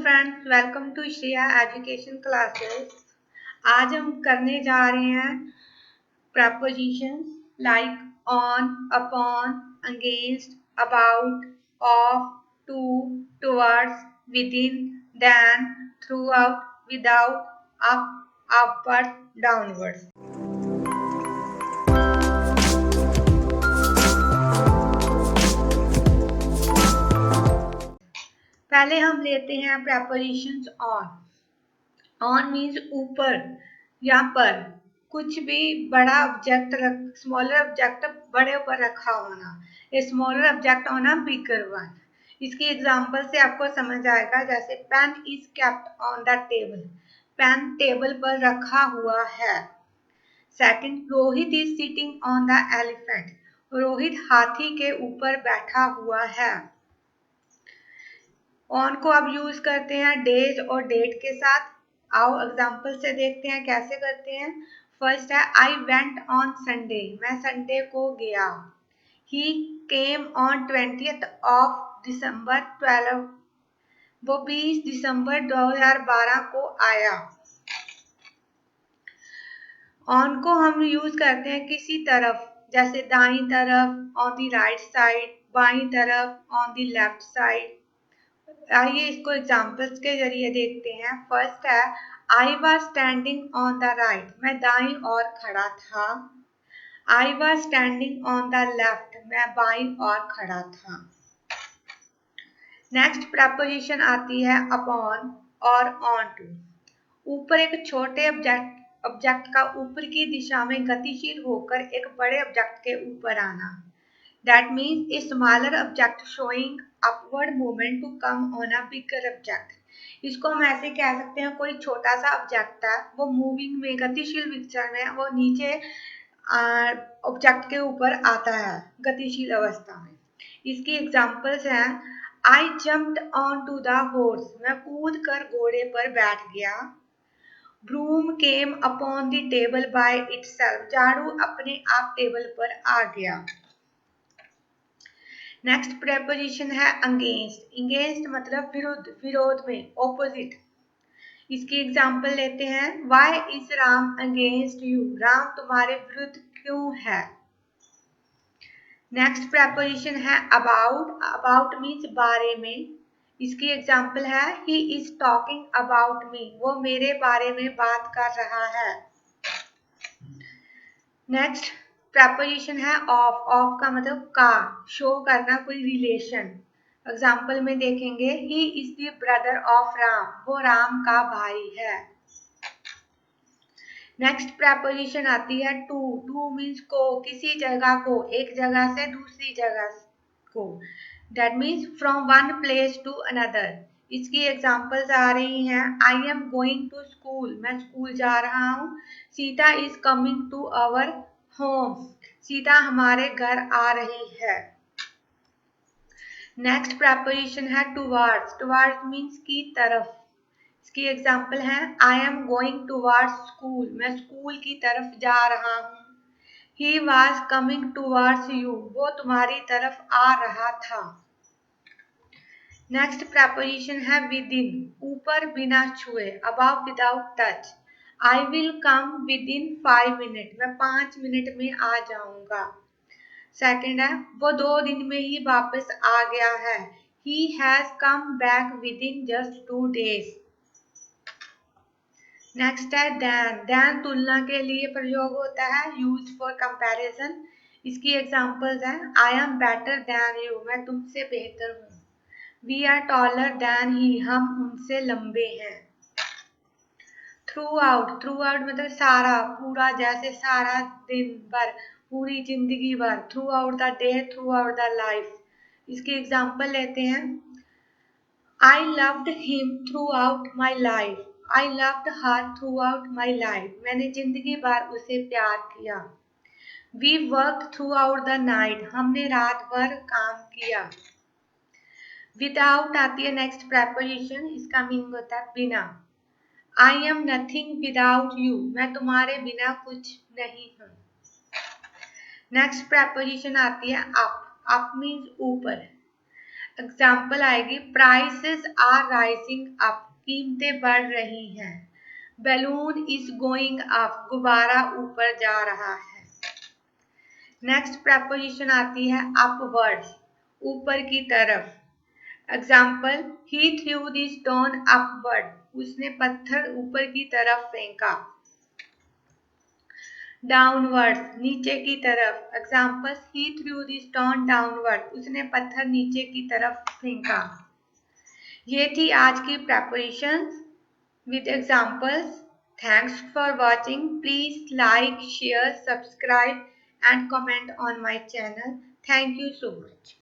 Friends, welcome to Shreya education classes. आज हम करने जा रहे हैं prepositions like on, upon, against, about, of, to, towards, within, than, throughout, without, up, upward, downwards। पहले हम लेते हैं prepositions on। ऑन मीन्स ऊपर या पर कुछ भी बड़ा ऑब्जेक्ट स्मॉलर ऑब्जेक्ट बड़े ऊपर रखा होना, a smaller object on a bigger one. इसकी एग्जांपल से आपको समझ आएगा, जैसे pen is kept on the table, pen table पर रखा हुआ है। Second, Rohit is sitting on the elephant, Rohit हाथी के ऊपर बैठा हुआ है। ऑन को अब यूज करते हैं डेज और डेट के साथ। आओ एग्जाम्पल से देखते हैं कैसे करते हैं। फर्स्ट है आई वेंट ऑन संडे, मैं संडे को गया। ही came on 20th of December 12, वो 20 दिसंबर 2012 को आया। ऑन को हम यूज करते हैं किसी तरफ, जैसे दाईं तरफ ऑन द राइट साइड, बाईं तरफ ऑन द लेफ्ट साइड। आइए इसको एग्जाम्पल्स के जरिए देखते हैं। फर्स्ट है I was standing on the right, मैं दाईं ओर खड़ा था। I was standing on the left, मैं बाईं ओर खड़ा था। नेक्स्ट प्रपोजिशन आती है अपॉन और ऑन टू। ऊपर एक छोटे ऑब्जेक्ट का ऊपर की दिशा में गतिशील होकर एक बड़े ऑब्जेक्ट के ऊपर आना। That means a smaller object showing upward movement to come on a bigger object। इसको हम ऐसे कह सकते हैं, कोई छोटा सा ऑब्जेक्ट है, वो मूविंग में गतिशील पिक्चर में वो नीचे ऑब्जेक्ट के ऊपर आता है गतिशील अवस्था में। इसकी एग्जांपल्स हैं I jumped on to the horse, मैं कूद कर घोड़े पर बैठ गया। Broom came upon the table by itself, झाड़ू अपने आप टेबल पर आ गया। नेक्स्ट प्रेपोजिशन है अगेंस्ट। अगेंस्ट मतलब विरुद्ध, विरोध में, ऑपोजिट। इसकी एग्जांपल लेते हैं why is Ram against you, Ram तुम्हारे विरुद्ध क्यों है। नेक्स्ट प्रेपोजिशन है अबाउट। अबाउट मीन्स बारे में। इसकी एग्जांपल है he is talking about me, वो मेरे बारे में बात कर रहा है। नेक्स्ट प्रपोजिशन है ऑफ। ऑफ का मतलब का, शो करना कोई रिलेशन। एग्जाम्पल में देखेंगे he is the brother of Ram, वो राम का भाई है। नेक्स्ट प्रपोजिशन आती है टू। टू मीन्स को, किसी जगह को, एक जगह से दूसरी जगह को। That means from one place to another. इसकी एग्जाम्पल्स आ रही हैं I am going to school, मैं स्कूल जा रहा हूँ। Sita is coming to our home, Sita हमारे घर आ रही है। नेक्स्ट प्रपोजिशन है टुवार्ड्स। टुवार्ड्स मीन्स की तरफ। इसकी एग्जाम्पल है I am going towards school, मैं स्कूल की तरफ जा रहा हूँ। He was coming towards you, वो तुम्हारी तरफ आ रहा था। नेक्स्ट प्रपोजिशन है विद इन, ऊपर बिना छुए, above without touch. I will come with in 5 minute, मैं 5 मिनट में आ जाऊंगा। सेकेंड है वो 2 दिन में ही वापस आ गया है। He has come back within just 2 days। Next है देन। देन तुलना के लिए प्रयोग होता है, यूज फॉर कंपैरिजन। इसकी एग्जांपल्स हैं I am better than you, मैं तुमसे बेहतर हूँ। We are taller than he, हम उनसे लंबे हैं। Through out. थ्रू आउट मतलब सारा, पूरा, जैसे सारा दिन भर, पूरी जिंदगी भर। Throughout the day, throughout the life. इसकी एग्जांपल लेते हैं I loved him throughout my life, I loved her throughout my life, मैंने जिंदगी भर उसे प्यार किया। We work throughout the night, हमने रात भर काम किया। विदाउट आती है नेक्स्ट प्रपोजिशन, इसका मीनिंग होता है बिना। I am nothing without you, मैं तुम्हारे बिना कुछ नहीं हूँ। नेक्स्ट प्रपोजिशन आती है अप। अप मीन्स ऊपर। एग्जाम्पल आएगी प्राइसेस आर राइजिंग अप, कीमतें बढ़ रही हैं। बैलून इज गोइंग अप, गुब्बारा ऊपर जा रहा है। नेक्स्ट प्रपोजिशन आती है अपवर्ड्स, ऊपर की तरफ। Example he through the stone upward, उसने पत्थर ऊपर की तरफ फेंका। डाउनवर्ड्स, नीचे की तरफ। Example he through the stone downward, उसने पत्थर नीचे की तरफ फेंका। ये थी आज की prepositions with examples. Thanks for watching. Please like, share, subscribe and comment on my channel. Thank you so much.